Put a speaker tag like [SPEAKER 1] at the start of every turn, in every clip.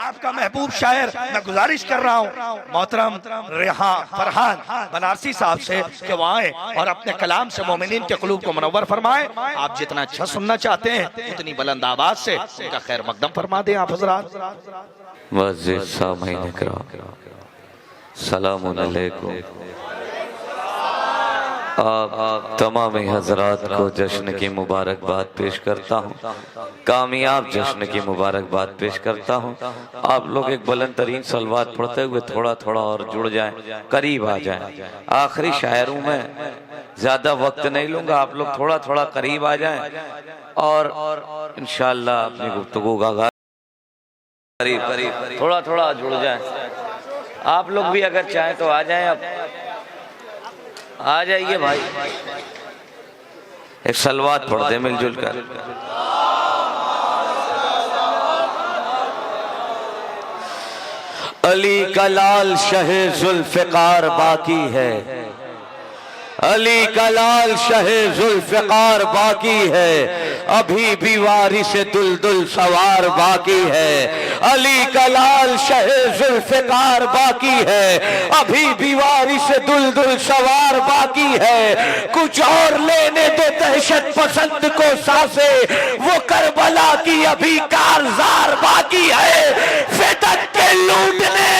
[SPEAKER 1] आपका महबूब शायर, मैं गुजारिश कर रहा हूँ मोहतरम रेहान फरहान बनारसी साहब से कि वो आए और अपने कलाम से मोमिनीन के क़ुलूब को मुनव्वर फरमाए। आप जितना अच्छा सुनना चाहते हैं उतनी बुलंद आवाज से उनका खैर मकदम फरमा दें आप हज़रात।
[SPEAKER 2] मस्जिद सामीन किराम, सलामुन अलैकुम। आप तमाम हजरात को जश्न की मुबारकबाद पेश करता हूँ, कामयाब जश्न की मुबारकबाद पेश करता हूँ। आप लोग एक बुलंद तरीन सलवात पढ़ते हुए थोड़ा थोड़ा और जुड़ जाएं, करीब आ जाएं। आखिरी शायर हूँ मैं, ज्यादा वक्त नहीं लूंगा, आप लोग थोड़ा थोड़ा करीब आ जाएं और इंशाअल्लाह अपनी गुफ्तगू का आगाज़ करीब करीब थोड़ा थोड़ा जुड़ जाएं। आप लोग भी अगर चाहें तो आ जाएं, अब आ जाइए भाई, एक सलवात पढ़ दे मिलजुल कर। अली का लाल शहे जुल्फ़िकार बाकी है, अली का लाल शहे जुल्फ़िकार बाकी है, अभी भी वारिस दुलदुल सवार बाकी है। अली का लाल शहे जुल्फ़िकार बाकी है, अभी भी वारिस दुलदुल सवार बाकी है। कुछ और लेने दो दहशत पसंद को सांसे, वो करबला की अभी कारज़ार बाकी है। फितरत के लूटने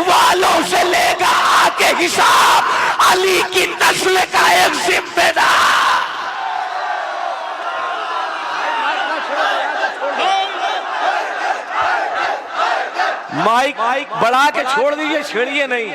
[SPEAKER 2] वालों से लेगा आके हिसाब, अली की नस्ल का एक जिम्मेदार। माइक बढ़ा के छोड़ दीजिए, छेड़िए नहीं।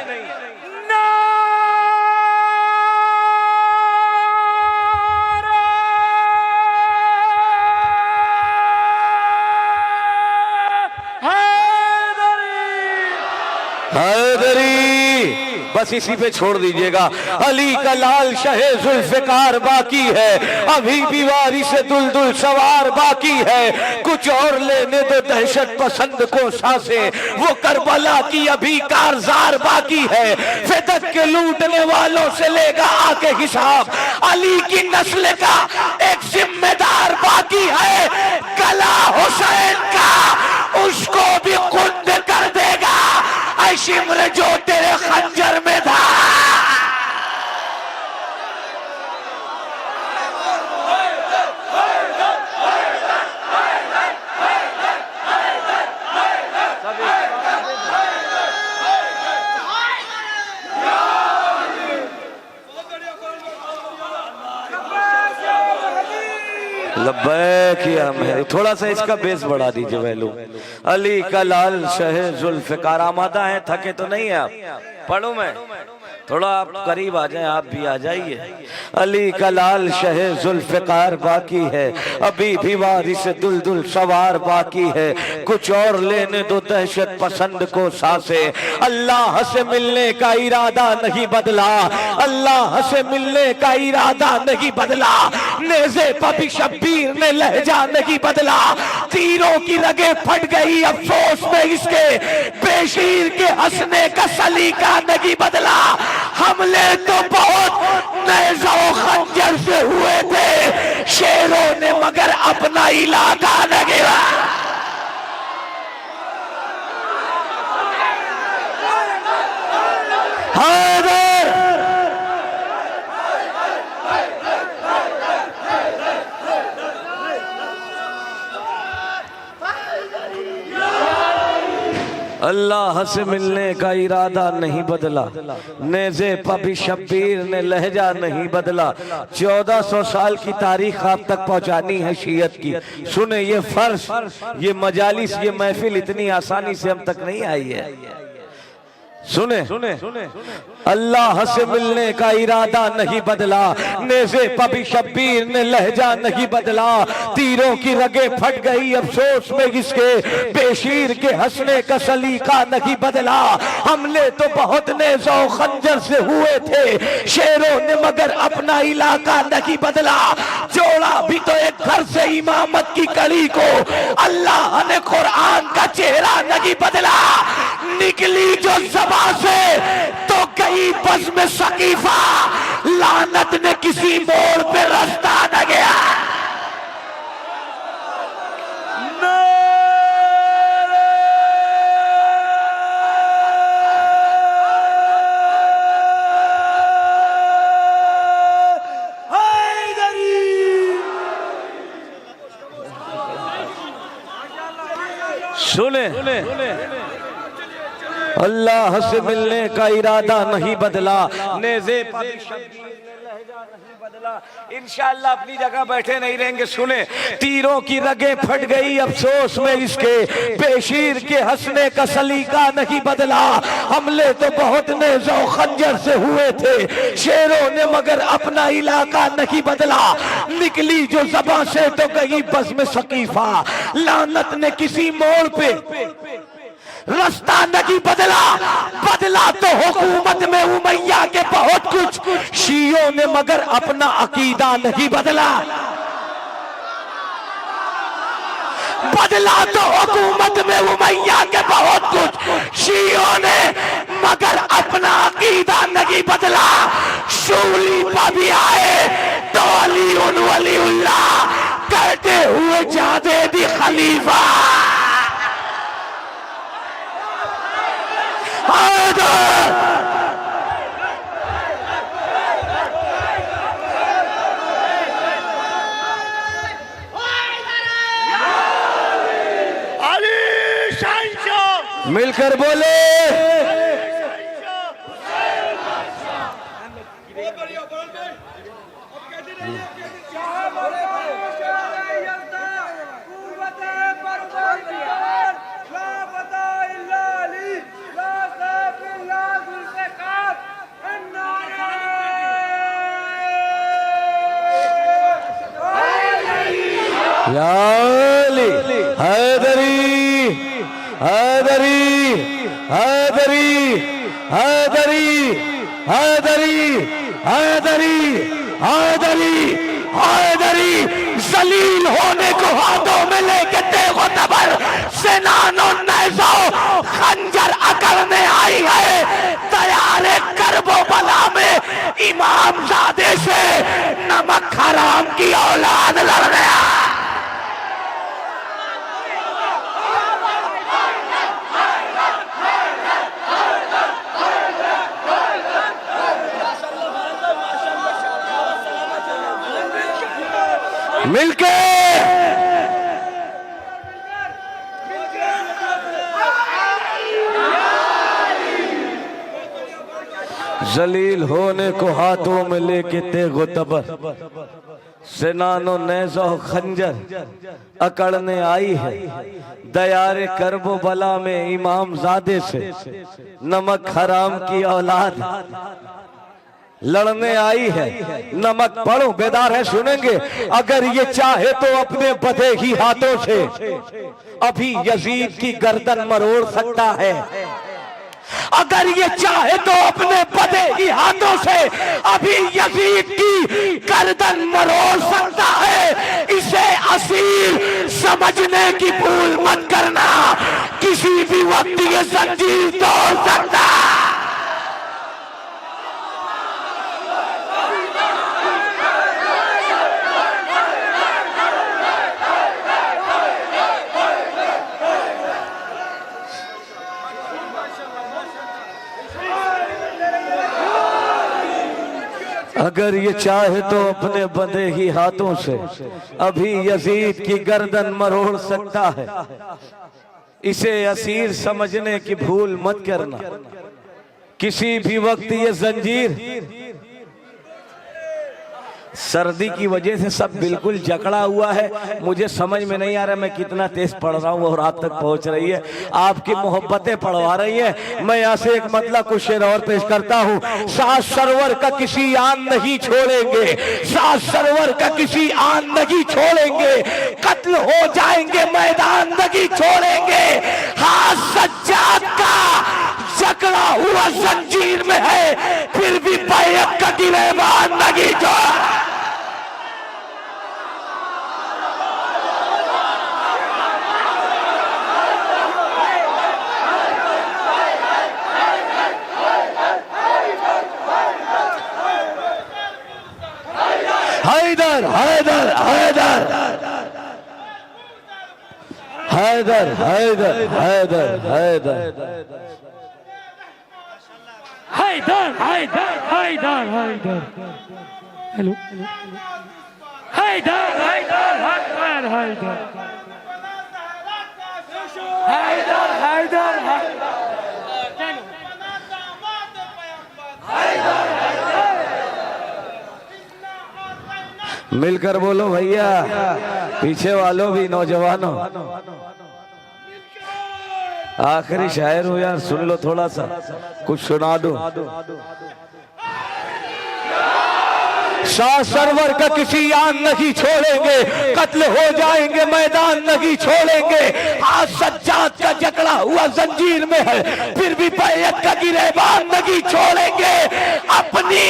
[SPEAKER 2] बस इसी पे छोड़ दीजिएगा। अली का लाल शहे जुल्फ़िकार बाकी है, अभी भी वारिस दुलदुल सवार बाकी है। कुछ और लेने दो दहशत पसंद को सांसे, वो करबला की अभी कारज़ार बाकी है। फितरत के लूटने वालों से लेगा आके हिसाब, अली की नस्ल का एक जिम्मेदार बाकी है। गला हुसैन का उसको भी कुंद कर देगा, ऐ शिमर जो तेरे खंजर में था। लब्बैक या मैं, थोड़ा सा इसका बेस बढ़ा दीजिए वैलू। अली का लाल शहे जुल्फ़िकार, आमादा है, थके तो नहीं है आप? पढ़ूं मैं? थोड़ा आप करीब आ जाएं, आप भी आ जाइए। अली का लाल शहे जुल्फ़िकार बाकी है, अभी भी वारिस दुलदुल सवार बाकी है। कुछ और लेने दो दहशत पसंद को सांसे, अल्लाह से मिलने का इरादा नहीं बदला, अल्लाह से मिलने का इरादा नहीं बदला। नेज़े पबी शब्बीर ने लहजा नहीं बदला, तीरों की रगे फट गई अफसोस में इसके, बेशीर के हंसने का सलीका नहीं बदला। हमले तो बहुत नेज़ा खंजर से हुए थे शेरों ने, मगर अपना इलाका न गिरा। अल्लाह से मिलने का इरादा नहीं बदला, नेज़े पबी शब्बीर ने लहजा नहीं बदला। 1400 साल की तारीख आप तक पहुंचानी है शियत की। सुने ये फर्श, ये मजालिस, ये महफिल इतनी आसानी से हम तक नहीं आई है। सुने अल्लाह से मिलने का इरादा नहीं बदला, नेज़े पबी शब्बीर ने लहजा नहीं बदला। तीरों की रगे फट गई अफसोस में इसके, बेशीर के हंसने का सलीका नहीं बदला। हमले तो बहुत नेज़ो खंजर से हुए थे शेरों ने, मगर अपना इलाका नहीं बदला। जोड़ा भी तो एक घर से इमामत की कड़ी को, अल्लाह ने कुरान का चेहरा नहीं बदला। निकली जो ज़बान से तो गई बज़्म में सकीफा, लानत ने किसी मोड़ पे रास्ता न गया। सुने, अल्लाह से मिलने का इरादा नहीं बदला, नेज़े पर भी शब्बीर ने लहजा नहीं बदला। इंशाअल्लाह अपनी जगह बैठे नहीं रहेंगे। सुने, तीरों की रगें फट गई अफसोस में इसके, बेशीर के हंसने का सलीका नहीं बदला। हमले तो बहुत नेज़ो खंजर से हुए थे शेरों ने, मगर अपना इलाका नहीं बदला। निकली जो ज़बां से तो गई बज़्म सकीफा, लानत ने किसी मोड़ पे रास्ता नहीं बदला। बदला तो हुकूमत में उमैया के बहुत कुछ, शियों ने मगर अपना अकीदा नहीं बदला। बदला तो हुकूमत में उमैया के बहुत कुछ, शियों ने मगर अपना अकीदा नहीं बदला। शूली पर भी आए तो अली उन वलीउल्लाह कहते हुए जादे दी खलीफा। मिलकर बोले, या अली हैदरी हैदरी हैदरी हैदरी हैदरी हैदरी हैदरी हैदरी। जलील होने को हाथों में लेके तेगो तबर सेनानो नैज़ो खंजर अकड़ने आई है। तैयारे करबो बला में इमाम ज़ादे से नमक हराम की औलाद लड़ गया। मिलके जलील होने को हाथों में लेके तेगो तबर सेनानो नेज़ो खंजर अकड़ने आई है। दयारे करबो बला में इमाम ज़ादे से नमक हराम की औलाद लड़ने आई है। नमक पढ़ो, बेदार है सुनेंगे। अगर ये चाहे तो अपने बधे ही हाथों से अभी यजीद की गर्दन मरोड़ सकता है। अगर ये चाहे तो अपने बधे ही हाथों से अभी यजीद की गर्दन मरोड़ सकता है। इसे असीर समझने की भूल मत करना, किसी भी वक्त ये जंजीर तोड़ सकता। अगर ये चाहे तो अपने बंधे ही हाथों से अभी यजीद की गर्दन मरोड़ सकता है। इसे असीर समझने की भूल मत करना, किसी भी वक्त ये जंजीर। सर्दी की वजह से सब बिल्कुल जकड़ा हुआ है। मुझे समझ में नहीं आ रहा मैं कितना तेज पढ़ रहा हूँ और आप तक पहुंच रही है। आपकी मोहब्बतें पढ़वा रही है। मैं यहाँ से एक मतलब कुछ शेर और पेश करता हूँ। सास सरवर का किसी आन नहीं छोड़ेंगे, सास सरवर का किसी आन नहीं छोड़ेंगे, कत्ल हो जाएंगे मैदान नहीं छोड़ेंगे। हाथ सज्जाद का जकड़ा हुआ जंजीर में है, फिर भी बैत का गिरेबान नहीं छोड़ा। हैदर हैदर हैदर हैदर हैदर हैदर हैदर
[SPEAKER 3] हैदर हैदर हैदर हैदर हेलो हैदर हैदर हैदर हैदर हैदर हैदर
[SPEAKER 2] मिलकर बोलो भैया, पीछे वालों भी, नौजवानों। आखिरी शायर हो यार, सुन लो थोड़ा सा, कुछ सुना दो। शाह सरवर का किसी आन नहीं छोड़ेंगे, कत्ल हो जाएंगे मैदान नहीं छोड़ेंगे। आज सज्जाद का जकड़ा हुआ जंजीर में है, फिर भी बैयत का गिरेबान नहीं छोड़ेंगे। अपनी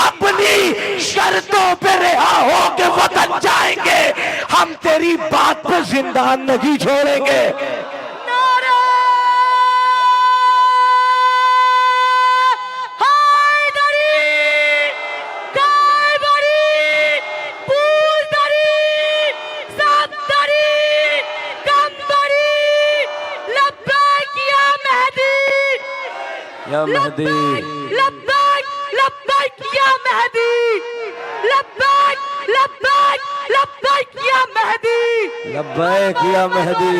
[SPEAKER 2] अपनी शर्तों पे रिहा होके वतन जाएंगे, हम तेरी बात पे जिंदान नहीं छोड़ेंगे। या मेहदी
[SPEAKER 4] लब्बैक लब्बैक या मेहदी, लब्बैक लब्बैक लब्बैक या मेहदी,
[SPEAKER 2] लब्बैक या मेहदी।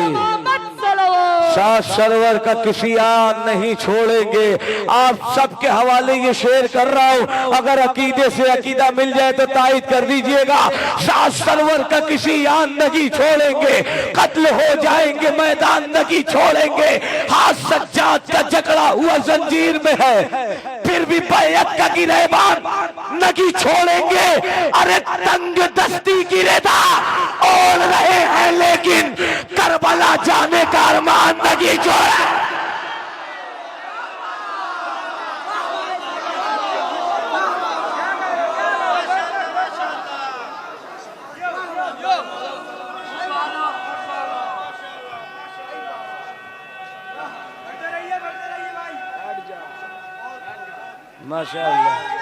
[SPEAKER 2] शाह सरवर का किसी आन नहीं छोड़ेंगे। आप सबके हवाले ये शेर कर रहा हूं, अगर अकीदे से अकीदा मिल जाए तो तायद कर दीजिएगा। शाह सरवर का किसी आन नहीं छोड़ेंगे, कत्ल हो जाएंगे मैदान नहीं छोड़ेंगे। हाथ सज्जाद का जकड़ा हुआ जंजीर में है, फिर भी बैयत का गिरेबान नहीं छोड़ेंगे। अरे तंग दस्ती की रेदा ओढ़ रहे हैं, लेकिन करबला जाने का अरमान नहीं छोड़ा। माशाअल्लाह।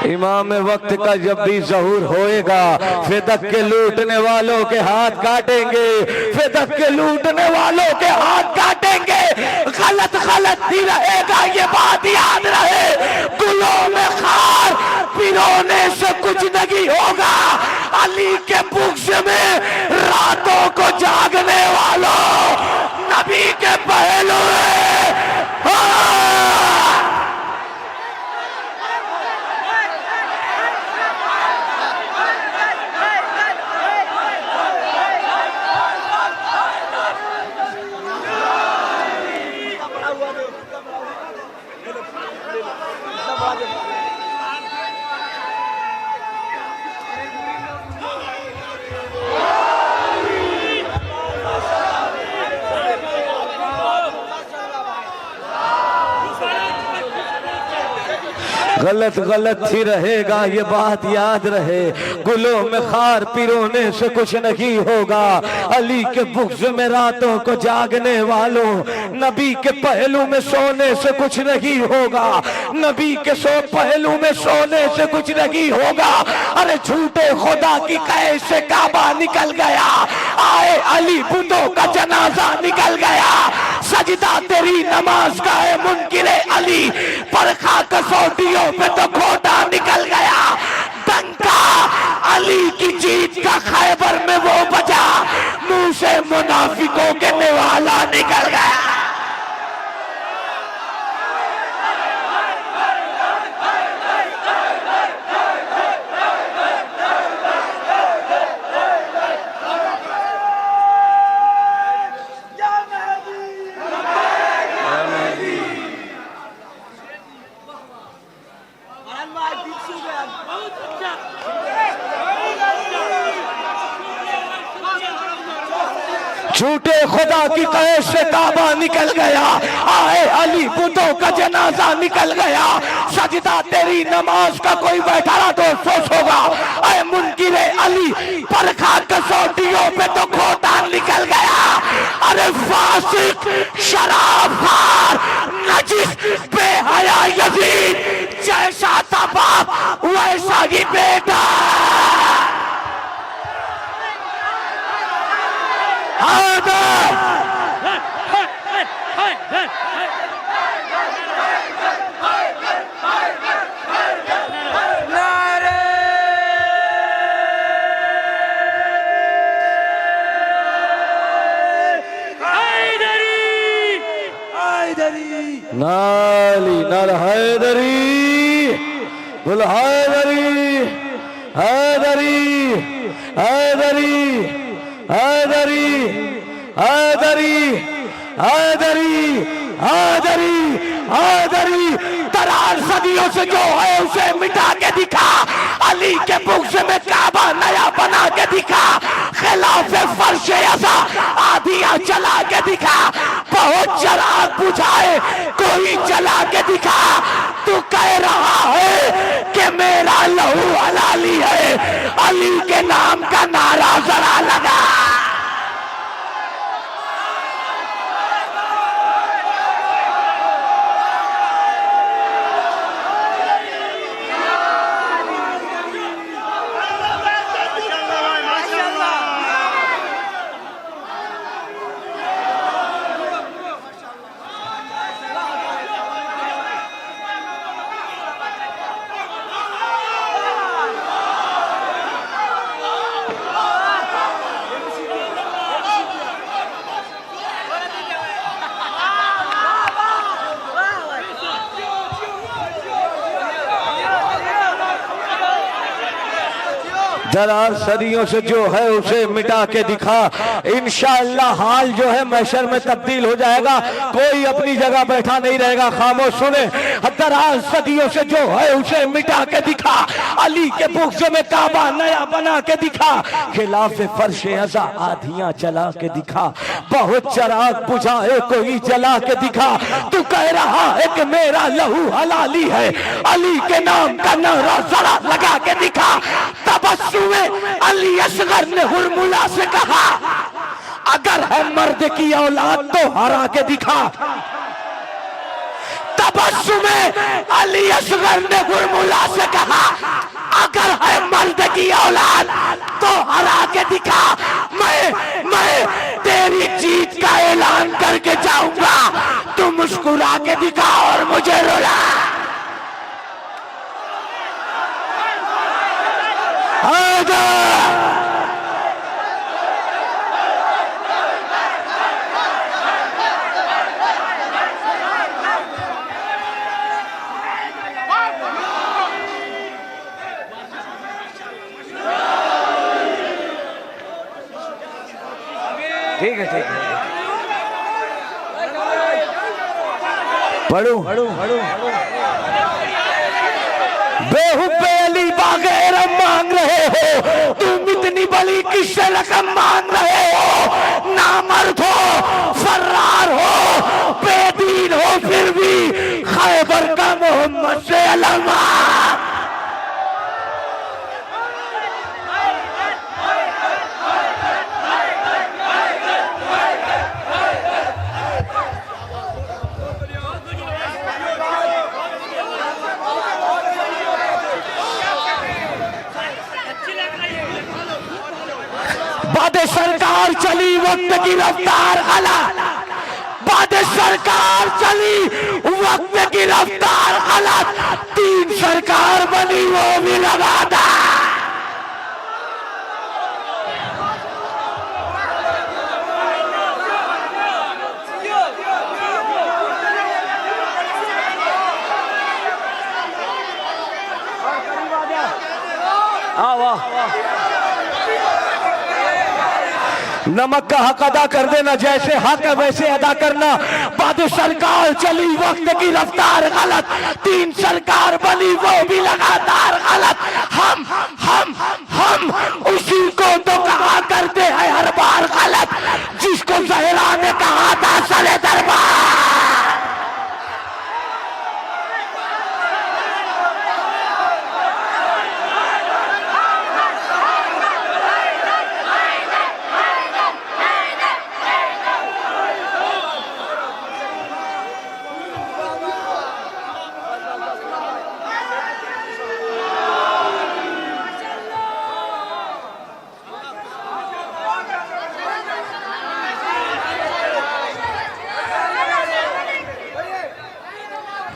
[SPEAKER 2] इमाम वक्त का जब भी ज़हूर होएगा, फिदक के लूटने वालों के हाथ काटेंगे, फिदक के लूटने वालों के हाथ काटेंगे। गलत गलत ही रहेगा, ये बात याद रहे। गुलों में खार पिरोने से कुछ नहीं होगा। अली के बुक्स में रातों को जागने वालों, नबी के पहलू गलत गलत ही रहेगा, ये बात याद रहे। गुलों में खार पिरोने से कुछ नहीं होगा। अली के बुग़्ज़ में रातों को जागने वालों, नबी के पहलू में सोने से कुछ नहीं होगा। नबी के पहलू में सोने से कुछ नहीं होगा। अरे झूठे खुदा की कैद से काबा निकल गया, आए अली बुतों का जनाजा निकल गया। सजदा तेरी नमाज का है मुनकिरे अली, परखा कसौटियों पे तो खोटा निकल गया। डंका अली की जीत का खैबर में वो बजा, मुंह से मुनाफिकों के निवाला निकल गया। झूठे खुदा की कैद से काबा निकल गया, आए अली बुतों का जनाजा निकल गया, सजदा तेरी नमाज का कोई बैठा रहा तो अफसोस होगा, आए मुनकिरे अली परखा कसौटियों पे तो खोटा निकल गया। अरे फासिक शराब खार नजिस बेहया यजीद, जैसा था बाप वैसा ही बेटा। नाली नर हैदरी बोल हैदरी हैदरी हैदरी हैदरी हैदरी हैदरी हैदरी हैदरी। तरार सदियों से जो है उसे मिटा के दिखा, अली के बुग़्ज़ में काबा नया बना के दिखा, खिलाफे फर्श अज़ा आधिया चला के दिखा, बहुत चराग बुझाए कोई जला के दिखा। तू कह रहा है कि मेरा लहू हलाली है, अली के नाम का नारा जरा लगा। दरार सदियों से जो है उसे मिटा के दिखा, इंशाअल्लाह हाल जो है महशर में तब्दील हो जाएगा, कोई अपनी जगह बैठा नहीं रहेगा। खामोश सुने, दरार सदियों से जो है उसे मिटा के दिखा, अली के बुग़्ज़ में काबा नया बना के दिखा, खिलाफे फर्श अज़ा आधियां चला के दिखा, बहुत चराग बुझाए कोई जला के दिखा। तू कह रहा है कि मेरा लहू हलाली है, अली के नाम का नारा जरा लगा के दिखा। तबस्सुम अली असगर ने हुरमुला से कहा, अगर है मर्द की औलाद तो हरा के दिखा। तबस्सुम अली असगर ने हुरमुला से कहा, अगर है मर्द की औलाद तो हरा के दिखा। मैं तेरी जीत का ऐलान करके जाऊंगा, तू मुस्कुरा के दिखा और मुझे रुला। ठीक है ठीक है, पढ़ू बेहुब्बे अली बागैर मांग रहे हो, तुम इतनी बड़ी किससे रकम मांग रहे हो? नामर्द हो, फर्रार हो, बेदीन हो, फिर भी खैबर का मोहम्मद से अलमा। बादे सरकार चली वक्त की रफ्तार गलत, बादे सरकार चली वक्त की रफ्तार गलत, तीन सरकार बनी वो भी लगातार। नमक का हक अदा कर देना, जैसे हक है वैसे अदा करना। बाद सरकार चली वक्त की रफ्तार गलत, तीन सरकार बनी वो भी लगातार गलत। हम उसी को तो कहा करते हैं हर बार गलत, जिसको दरबार।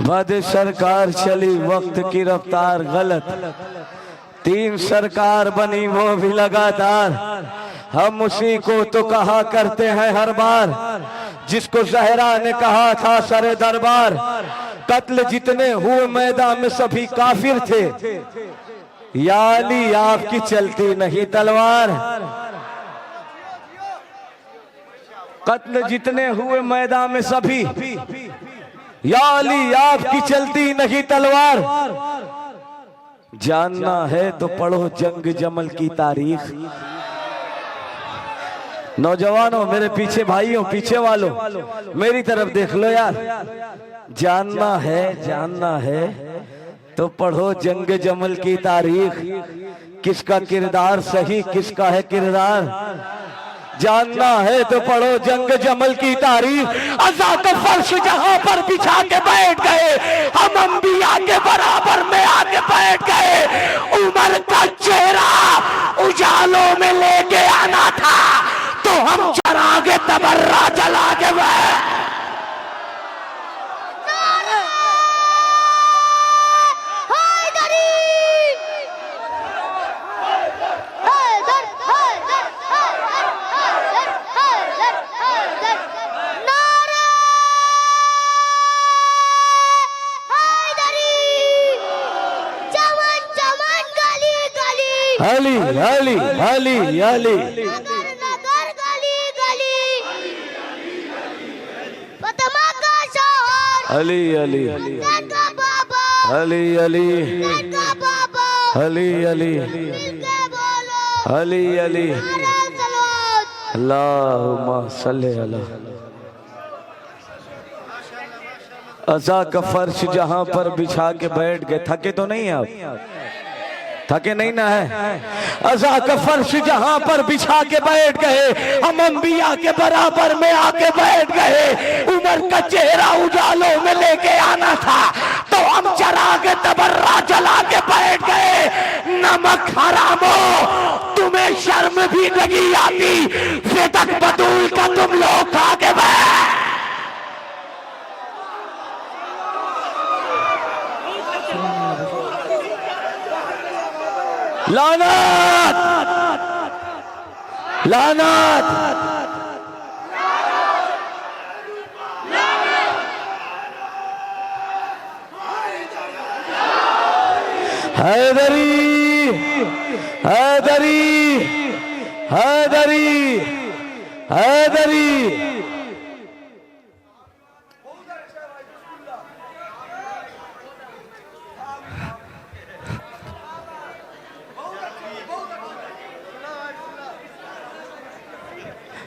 [SPEAKER 2] बद सरकार चली वक्त की रफ्तार गलत, 3 सरकार बनी वो भी लगातार। हम उसी को तो कहा करते हैं हर बार, जिसको जहरा ने कहा था सरे दरबार। कत्ल जितने हुए मैदान में सभी काफिर थे, या अली आपकी चलती नहीं तलवार। कत्ल जितने हुए मैदान में सभी, या अली आपकी चलती नहीं तलवार। जानना है तो पढ़ो जंग जमल की तारीख। नौजवानों, मेरे पीछे भाइयों, पीछे वालों, मेरी तरफ देख लो यार। जानना है तो पढ़ो जंग जमल की तारीख। किसका किरदार सही, किसका है किरदार। जानना है तो पढ़ो जंग जमल की तारीख। अज़ा का फर्श जहां पर बिछा के बैठ गए, हम अंबिया के बराबर में आके बैठ गए। उमर का चेहरा उजालों में लेके आना था, तो हम चरागे तबर्रा जला के बैठ। अली अली अली अली
[SPEAKER 5] नगर गली गली फतिमा का शहर
[SPEAKER 2] अली अली
[SPEAKER 5] का बाबा
[SPEAKER 2] अली अली
[SPEAKER 5] का बाबा
[SPEAKER 2] अली अली
[SPEAKER 5] मिलके बोलो
[SPEAKER 2] अली अली
[SPEAKER 5] नारे सलावत।
[SPEAKER 2] अल्लाहुम्मा सल्ली अला। अज़ा का फर्श जहां पर बिछा के बैठ गए। थके तो नहीं आप? थके नहीं ना है? अज़ा का फर्श जहां पर बिछा के बैठ गए, हम अंबिया के बराबर में आके बैठ गए। उमर का चेहरा उजालों में लेके आना था, तो हम चराग तबर्रा जला के बैठ गए। नमक हरामो, तुम्हें शर्म भी नहीं आती, वेदक बदूल का तुम लोग खा के बैठ। लानत लानत हैदरी हैदरी हैदरी हैदरी।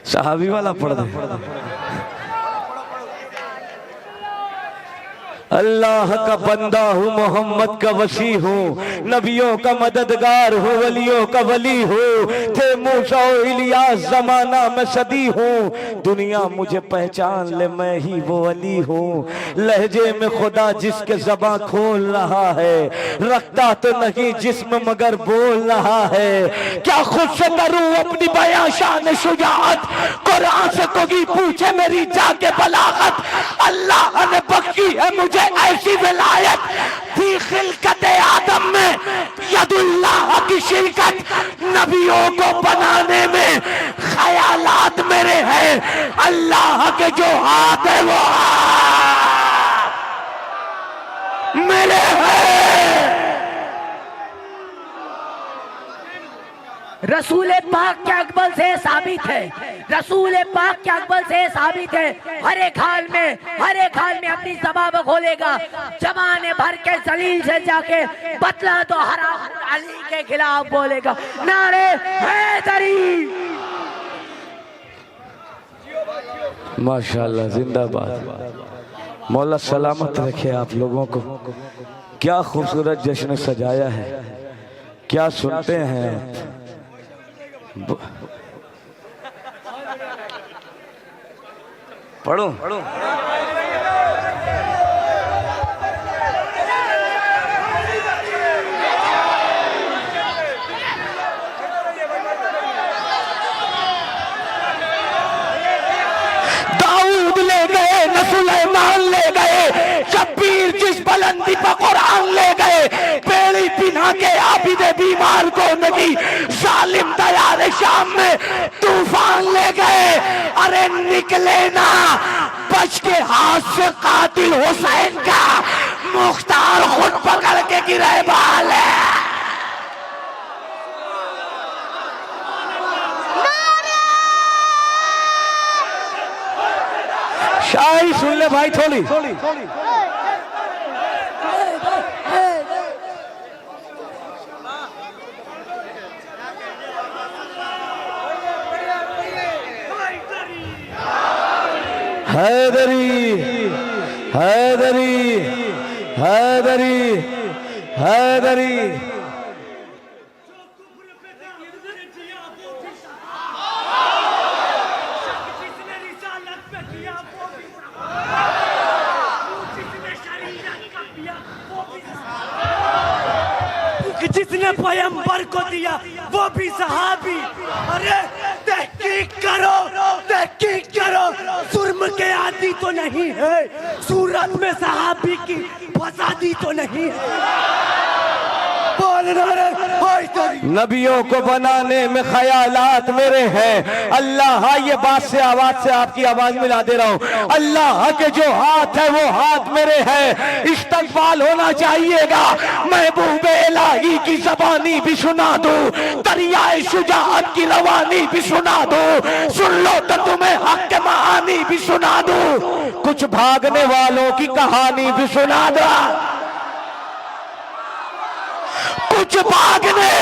[SPEAKER 2] सहाबी वाला पढ़ दे। अल्लाह का बंदा हूँ, मोहम्मद का वसी हूँ, नबियों का मददगार हूँ, वलियों का वली हूँ। थे मूसा इलियास जमाना में सदी हूँ, दुनिया मुझे पहचान ले मैं ही वो अली हूँ। लहजे में खुदा जिसके ज़बां खोल रहा है, रखता तो नहीं जिस्म मगर बोल रहा है। क्या खुद से करूँ अपनी बयां शान शुजाअत, कुरान से कोई पूछे मेरी जाके बलागत। अल्लाह ने बख्शी है मुझे ऐसी विलायत, थी खिलकत आदम में यदुल्लाह की शिरकत। नबियों को बनाने में ख्यालात मेरे हैं, अल्लाह के जो हाथ है वो मेरे हैं।
[SPEAKER 4] रसूल पाक के अकबल से साबित है, रसूल पाक के अकबल से साबित है। हर एक हाल में अपनी ज़बान खोलेगा, जबान भर के जलील से जाके बतला तो हराम अली के खिलाफ बोलेगा। नारे हैदरी।
[SPEAKER 2] माशाल्लाह, जिंदाबाद। मौला सलामत रखे आप लोगों को। क्या खूबसूरत जश्न सजाया है, क्या सुनते हैं आप। पढ़ो दाऊद ले गए न सुलेमान ले गए, शब्बीर जिस बुलंदी पर कुरान ले गए, बेड़ी पिन्हा के आबिदे बीमार को नबी, जालिम दयार शाम में तूफान ले गए। अरे निकले ना बच के हाथ से कातिल हुसैन का, मुख्तार खुद पकड़ के गिरे बाल है। शायरी सुन ले भाई थोड़ी। हैदरी हैदरी हैदरी हैदरी
[SPEAKER 6] जिसने पैगंबर को दिया वो भी सहाबी। अरे तहकीक करो, तहकीक करो, जुर्म के आदि तो नहीं है, सूरत में सहाबी की फसादी तो नहीं है।
[SPEAKER 2] नबियों को बनाने में ख्यालात मेरे हैं। अल्लाह, ये बात से आवाज से आपकी आवाज मिला दे रहा हूँ। अल्लाह के जो हाथ है वो हाथ मेरे हैं। इस्तकबाल होना चाहिएगा। महबूब इलाही की ज़बानी भी सुना दूं, दरियाए शुजाअत की रवानी भी सुना दूं, सुन लो तो तुम्हें हक के महानी भी सुना दूं, कुछ भागने वालों की कहानी भी सुना दूं, कुछ भागने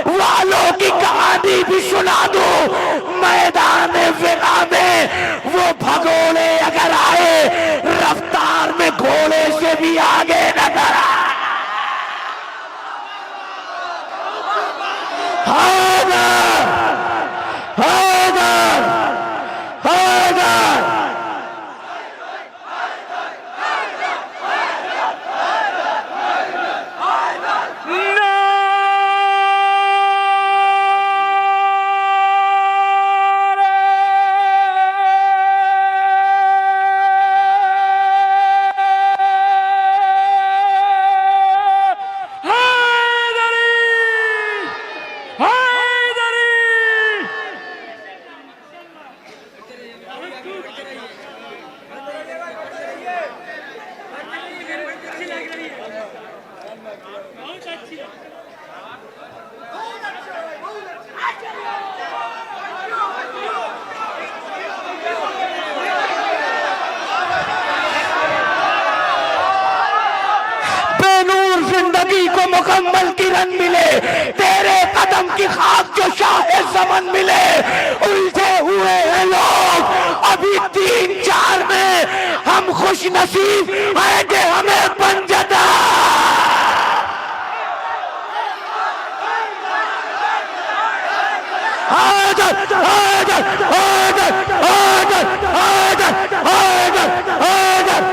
[SPEAKER 2] वालों की कहानी भी सुना दो। मैदान फिरा में वो भगोड़े अगर आए, रफ्तार में घोड़े से भी आगे नजर आए। हैदर हैदर हैदर मुकम्मल किरण मिले, तेरे कदम की खाक जो शाहे ज़मन मिले। उलझे हुए हैं लोग अभी 3-4 में, हम खुश नसीब है कि हमें बन जाता। हैदर हैदर हैदर हैदर हैदर हैदर हैदर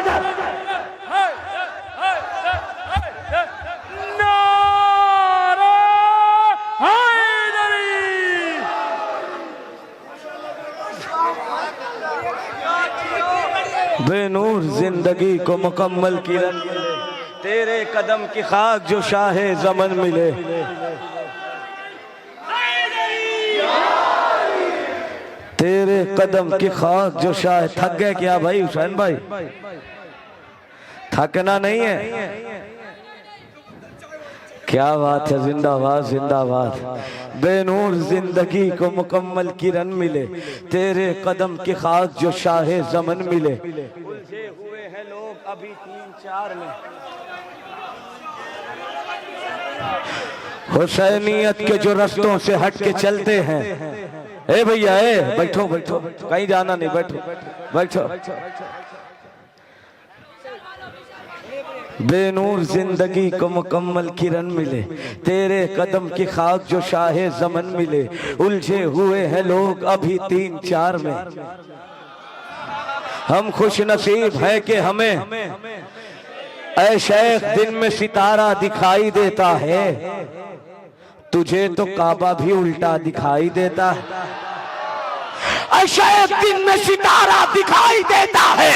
[SPEAKER 2] बेनूर जिंदगी को मुकम्मल किरण मिले, तेरे कदम की खाक जो शाहे ज़मन मिले। तेरे कदम की खाक जो शाह। थक गए क्या भाई हुसैन भाई? थकना नहीं है। क्या बात है, जिंदाबाद जिंदाबाद। बेनूर जिंदगी को मुकम्मल किरण मिले, तेरे कदम की खाक जो शाहे ज़मन मिले। उलझे हुए हैं लोग अभी 3-4 में, हुसैनियत के जो रस्तों से हट के चलते हैं, ए भैया ए बैठो बैठो, कहीं जाना नहीं, बैठो बैठो। बेनूर जिंदगी को मुकम्मल किरण मिले, तेरे कदम की खाक जो शाहे ज़मन मिले। उलझे हुए हैं लोग अभी 3-4 में, हम खुश नसीब है कि हमें ऐ शेख दिन में सितारा दिखाई देता है। तुझे तो काबा भी उल्टा दिखाई देता है। ऐ शेख दिन में सितारा दिखाई देता है,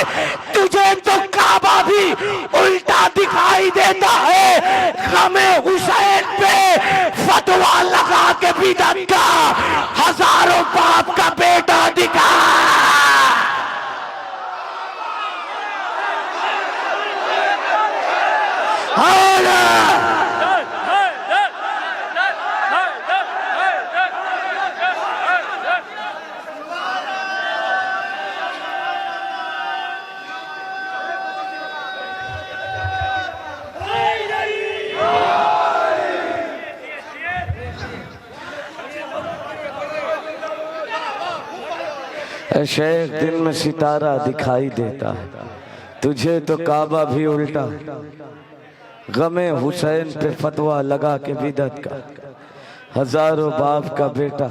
[SPEAKER 2] तुझे तो काबा भी उल्टा दिखाई देता है। हमें हुसैन पे फतवा लगा के बिदअत का हजारों बाप का बेटा दिखा। शेख दिन में सितारा दिखाई देता है, तुझे तो काबा भी उल्टा। गमे हुसैन पे फतवा लगा के बिदअत का हजारों बाप का बेटा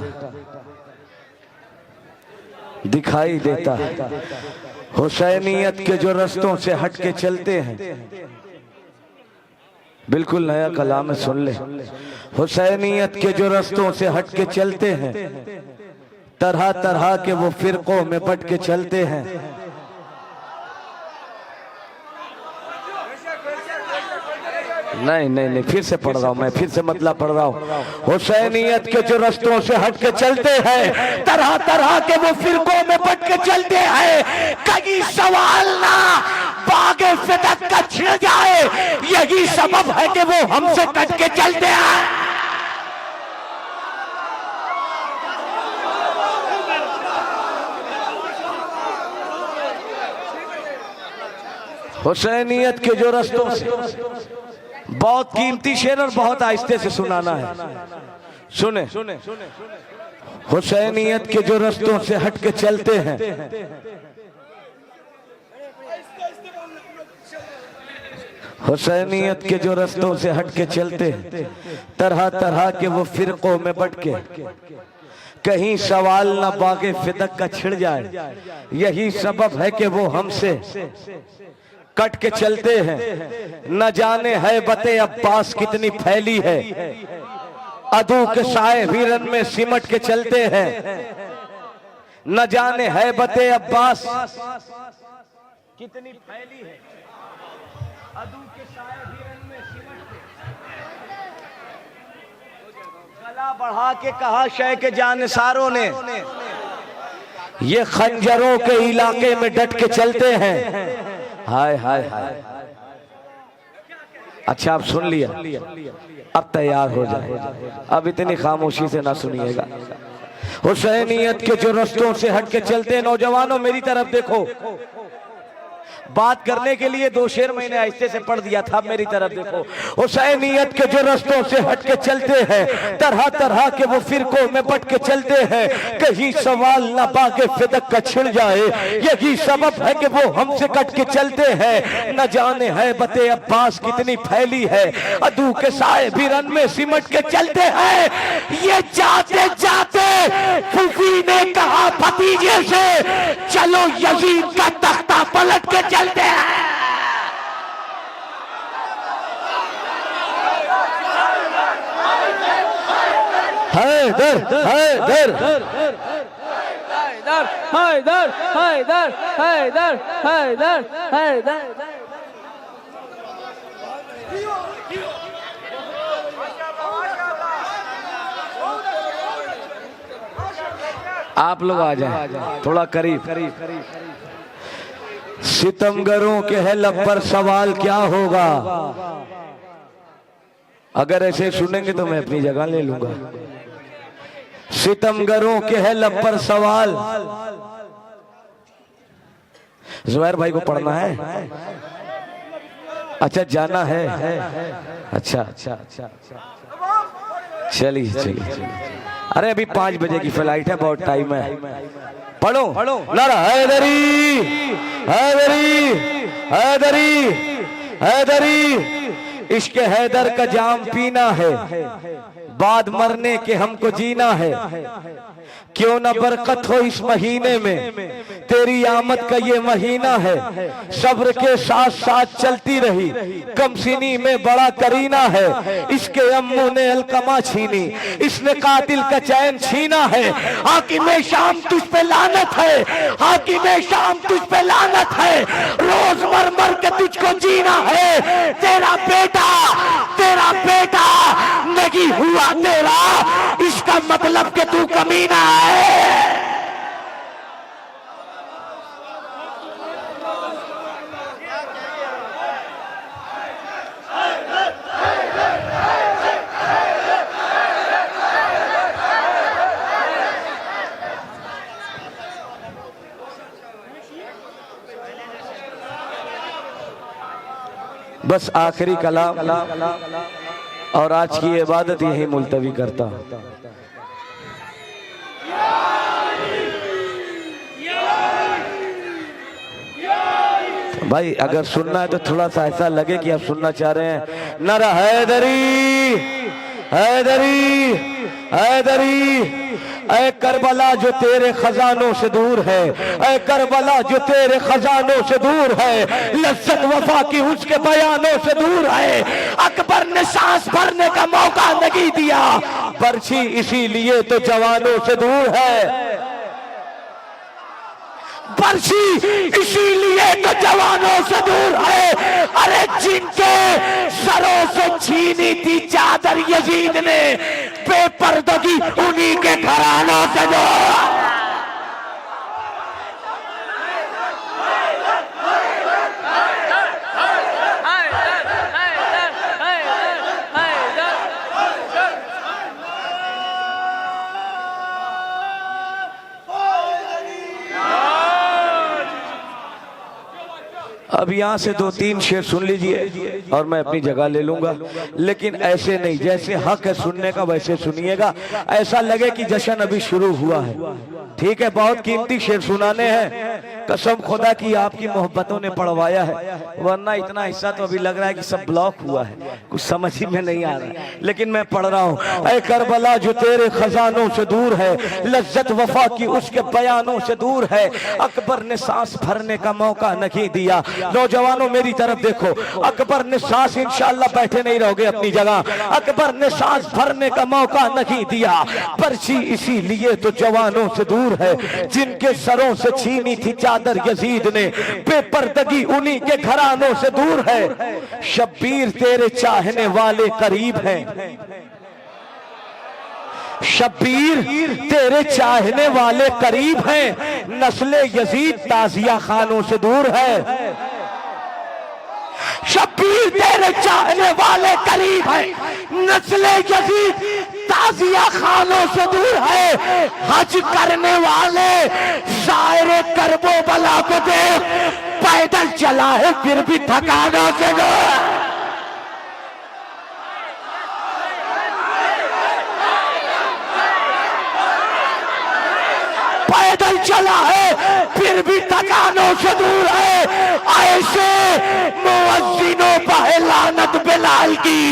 [SPEAKER 2] दिखाई देता है। हुसैनियत के जो रस्तों से हट के चलते हैं, बिल्कुल नया कलाम है, सुन ले। हुसैनियत के जो रस्तों से हट के चलते हैं, तरह तरह के वो फिरकों में बट के चलते हैं। नहीं नहीं नहीं, फिर से पढ़ रहा हूं मैं, फिर से मतलब पढ़ रहा हूं। हुसैनियत के जो रस्तों से हट के चलते हैं, तरह तरह के वो फिरकों में बट के चलते हैं। कहीं सवाल ना बागे फिदक का छिड़ जाए, यही सबब है कि वो हमसे कट के चलते हैं। हुसैनियत के जो रस्तों से, बहुत कीमती शेर और बहुत आहिस्ते से सुनाना है, सुने। हुसैनियत के जो रस्तों से हट के चलते हैं, हुसैनियत के जो रस्तों से हट के चलते हैं, तरह तरह के वो फिरकों में बट के कहीं सवाल ना बागे फिदक का छिड़ जाए, यही सबब है कि वो हमसे कट के चलते हैं। न जाने है बते अब्बास कितनी फैली है, अदू के साए वीरन में सिमट के चलते हैं। न जाने है बते अब्बास कितनी फैली है, अदू के साए वीरन में सिमट के। गला बढ़ा के कहा शय के जानसारों ने, ये खंजरों के इलाके में डट के चलते हैं। हाय हाय हाय। अच्छा आप सुन लिया, अब तैयार हो जाए, अब इतनी खामोशी से ना सुनिएगा। हुसैनियत के जो रस्तों से हट के चलते हैं, नौजवानों मेरी तरफ देखो। बात करने के लिए 2 शेर मैंने आहिस्ते से पढ़ दिया था, मेरी तरफ देखो। हुसैनियत के जो रस्तों से हट के चलते हैं, तरह तरह के वो फिरकों में बट के चलते हैं। कहीं सवाल न बागे फिदक का छिड़ जाए, यही सबब है कि वो हमसे कट के चलते हैं। न जाने है बते अब्बास कितनी फैली है, अदू के साए वीरन में सिमट के चलते हैं। ये जाते जाते फूफी ने कहा भतीजे से, चलो यजीद का तख्ता पलट के चलते हैं। हैदर हैदर हैदर हैदर हैदर हैदर हैदर। आप लोग आ जाए थोड़ा करीब। सितमगरों के है लब पर सवाल क्या होगा, अगर ऐसे सुनेंगे तो मैं अपनी जगह ले लूंगा। सितमगरों के है लब पर सवाल, जुबैर भाई को पढ़ना है, अच्छा जाना है, अच्छा अच्छा अच्छा चलिए चलिए चलिए। अरे अभी 5 बजे की फ्लाइट है, बहुत टाइम है। पढ़ो नारा हैदरी हैदरी हैदरी हैदरी। इश्क हैदर का जाम पीना है, बाद मरने के हमको जीना है। क्यों ना बरकत हो इस महीने में, तेरी आमद का ये महीना है। सब्र के साथ साथ चलती रही, कम सीनी में बड़ा करीना है। इसके अम्मू ने अलकमा छीनी, इसने कातिल का चैन छीना है। हाकिमे शाम तुझ पे लानत है, हाकिमे शाम तुझ पे लानत है। रोज मर मर के तुझको जीना है। तेरा बेटा नहीं हुआ तेरा, इसका मतलब कि तू कमीना है। बस आखिरी कलाम और आज की इबादत यही मुलतवी करता हूं। भाई अगर सुनना है तो थोड़ा सा ऐसा लगे कि आप सुनना चाह रहे हैं। नारा हैदरी हैदरी हैदरी। ऐ करबला जो तेरे खजानों से दूर है, ऐ करबला जो तेरे खजानों से दूर है। लज्जत वफा की उसके बयानों से दूर है। अकबर ने सांस भरने का मौका नहीं दिया, बर्छी इसीलिए तो जवानों से दूर है। बर्छी इसीलिए तो जवानों से दूर है। अरे जिनके सरों से छीनी थी चादर यजीद ने, बेपर्दगी उन्हीं के घरानों से दूर। अब यहाँ से 2-3 शेर सुन लीजिए और मैं अपनी जगह ले लूंगा, लेकिन ऐसे नहीं, जैसे हक है सुनने का वैसे सुनिएगा। ऐसा लगे कि जश्न अभी शुरू हुआ है, ठीक है। बहुत कीमती शेर सुनाने हैं, कसम खुदा की आपकी मोहब्बतों ने पढ़वाया है, वरना इतना हिस्सा तो अभी लग रहा है कि सब ब्लॉक हुआ है, कुछ समझ ही में नहीं आ रहा, लेकिन मैं पढ़ रहा हूँ। ऐ करबला जो तेरे खजानों से दूर है, लज्जत वफा की उसके बयानों से दूर है। अकबर ने सांस भरने का मौका नहीं दिया। नौजवानों मेरी तरफ देखो, अकबर ने सांस, इंशाअल्लाह बैठे नहीं रहोगे अपनी जगह, अकबर ने सांस भरने का मौका नहीं दिया। पर्ची इसीलिए तो जवानों से दूर है, जिनके सरों से छीनी थी चादर यजीद ने, बेपर्दगी उन्हीं के घरानों से दूर है। शब्बीर तेरे चाहने वाले करीब हैं, शब्बीर तेरे चाहने वाले करीब हैं। नस्ले यजीद ताजिया खानों से दूर है। शब्बीर तेरे चाहने वाले करीब है, नस्ले यजीद ताजिया खानों से दूर है। हज करने वाले शायरे करबो बला को देख, पैदल चला है फिर भी थकानों से दूर। पैदल चला है फिर भी थकानों से दूर है। ऐसे मुअज्जिनों पर लानत बिलाल की,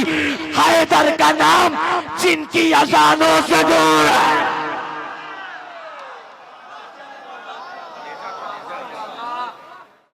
[SPEAKER 2] हैदर का नाम जिनकी अजानों से दूर है।